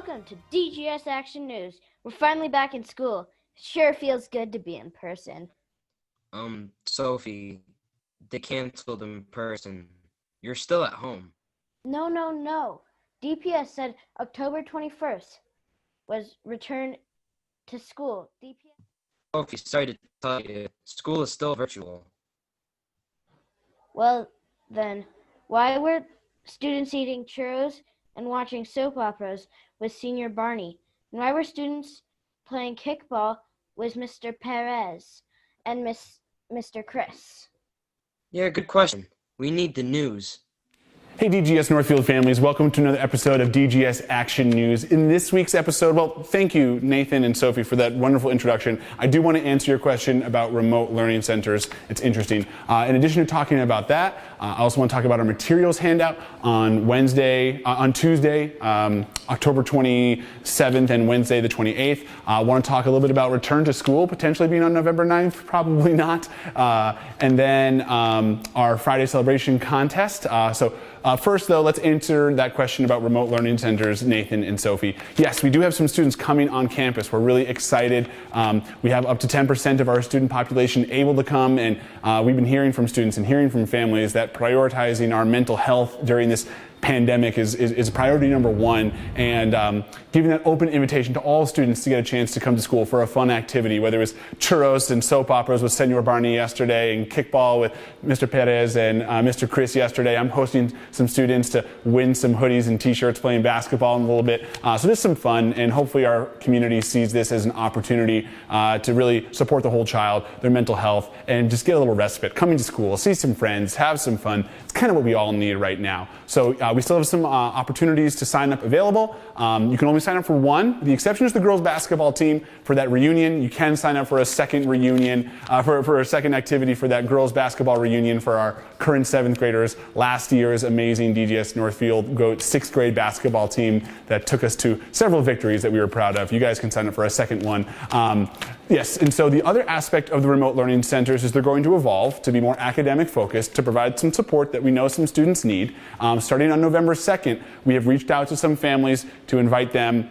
Welcome to DGS Action News. We're finally back in school. Sure feels good to be in person. Sophie, they canceled in person. You're still at home. No. DPS said October 21st was return to school. Sophie, sorry to tell you, school is still virtual. Well, then, why were students eating churros and watching soap operas with Senior Barney? And why were students playing kickball with Mr. Perez and Mr. Chris? Yeah, good question. We need the news. Hey DGS Northfield families, welcome to another episode of DGS Action News. In this week's episode, well, thank you Nathan and Sophie for that wonderful introduction. I do want to answer your question about remote learning centers. It's interesting. In addition to talking about that, I also want to talk about our materials handout on Tuesday, October 27th and Wednesday the 28th. I want to talk a little bit about return to school, potentially being on November 9th, probably not. And then our Friday celebration contest. First, though, let's answer that question about remote learning centers, Nathan and Sophie. Yes, we do have some students coming on campus. We're really excited. We have up to 10% of our student population able to come, and we've been hearing from students and hearing from families that prioritizing our mental health during this pandemic is priority number one, and giving that open invitation to all students to get a chance to come to school for a fun activity, whether it was churros and soap operas with Senor Barney yesterday and kickball with Mr. Perez and Mr. Chris yesterday. I'm hosting some students to win some hoodies and t-shirts playing basketball in a little bit. So just some fun, and hopefully our community sees this as an opportunity to really support the whole child, their mental health, and just get a little respite. Coming to school, see some friends, have some fun. It's kind of what we all need right now. So we still have some opportunities to sign up available. You can only sign up for one. The exception is the girls basketball team for that reunion. You can sign up for a second reunion, for a second activity for that girls basketball reunion for our current 7th graders. Last year's amazing DGS Northfield 6th grade basketball team that took us to several victories that we were proud of. You guys can sign up for a second one. Yes, and so the other aspect of the remote learning centers is they're going to evolve to be more academic focused, to provide some support that we know some students need. Starting on November 2nd, we have reached out to some families to invite them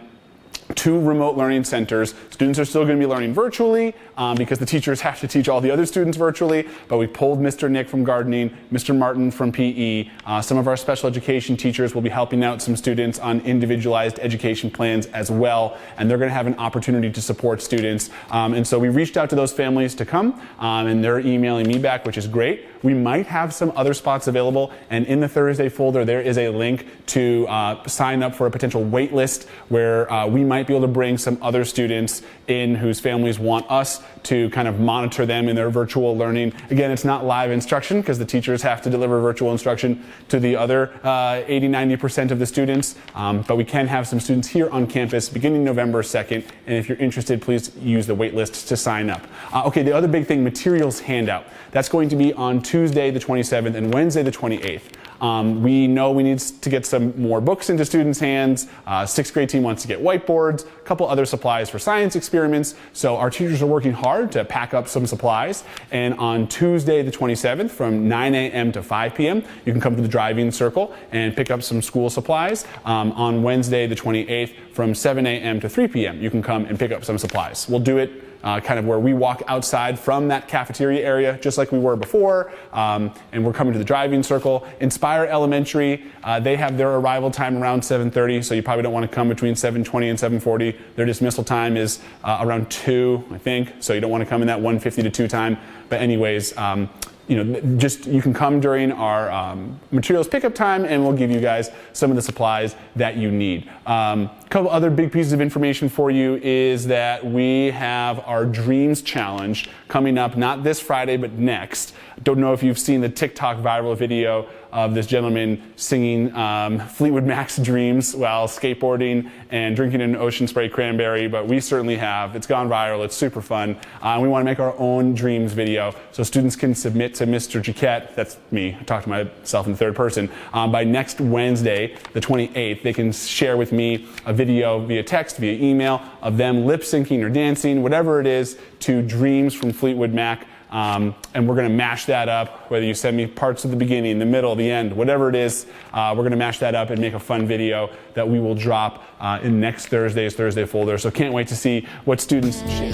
to remote learning centers. Students are still going to be learning virtually because the teachers have to teach all the other students virtually, but we pulled Mr. Nick from gardening, Mr. Martin from PE. Some of our special education teachers will be helping out some students on individualized education plans as well, and they're going to have an opportunity to support students. And so we reached out to those families to come, and they're emailing me back, which is great. We might have some other spots available, and in the Thursday folder there is a link to sign up for a potential wait list where we might be able to bring some other students in whose families want us to kind of monitor them in their virtual learning. Again, it's not live instruction because the teachers have to deliver virtual instruction to the other 80-90% of the students, but we can have some students here on campus beginning November 2nd, and if you're interested, please use the wait list to sign up. Okay, the other big thing, materials handout. That's going to be on Tuesday the 27th and Wednesday the 28th. We know we need to get some more books into students' hands. 6th grade team wants to get whiteboards, a couple other supplies for science experiments. So our teachers are working hard to pack up some supplies. And on Tuesday the 27th from 9 a.m. to 5 p.m., you can come to the driving circle and pick up some school supplies. On Wednesday the 28th from 7 a.m. to 3 p.m., you can come and pick up some supplies. We'll do it kind of where we walk outside from that cafeteria area, just like we were before, and we're coming to the driving circle. Inspire Elementary, they have their arrival time around 7:30, so you probably don't want to come between 7:20 and 7:40. Their dismissal time is around 2, I think, so you don't want to come in that 1:50 to 2 time. But anyways, you can come during our materials pickup time, and we'll give you guys some of the supplies that you need. A couple other big pieces of information for you is that we have our Dreams Challenge coming up, not this Friday, but next. Don't know if you've seen the TikTok viral video of this gentleman singing Fleetwood Mac's Dreams while skateboarding and drinking an ocean spray cranberry, but we certainly have. It's gone viral. It's super fun. We want to make our own Dreams video so students can submit to Mr. Jaquette, that's me, I talk to myself in the third person, by next Wednesday, the 28th. They can share with me a video via text, via email, of them lip syncing or dancing, whatever it is, to Dreams from Fleetwood Mac. and we're going to mash that up, whether you send me parts of the beginning, the middle, the end, whatever it is, we're going to mash that up and make a fun video that we will drop in next Thursday's Thursday folder. So can't wait to see what students share.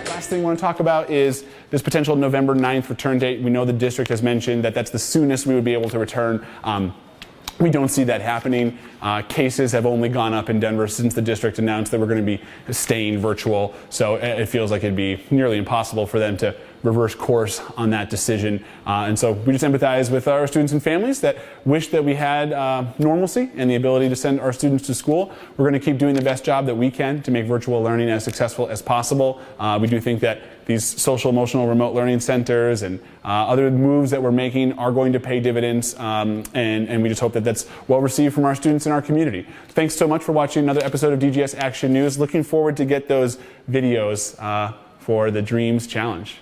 Last thing I want to talk about is this potential November 9th return date. We know the district has mentioned that that's the soonest we would be able to return. We don't see that happening. Cases have only gone up in Denver since the district announced that we're going to be staying virtual. So it feels like it'd be nearly impossible for them to reverse course on that decision. And so we just empathize with our students and families that wish that we had normalcy and the ability to send our students to school. We're going to keep doing the best job that we can to make virtual learning as successful as possible. We do think that these social emotional remote learning centers and other moves that we're making are going to pay dividends, and we just hope that that's well received from our students and our community. Thanks so much for watching another episode of DGS Action News. Looking forward to get those videos for the Dreams Challenge.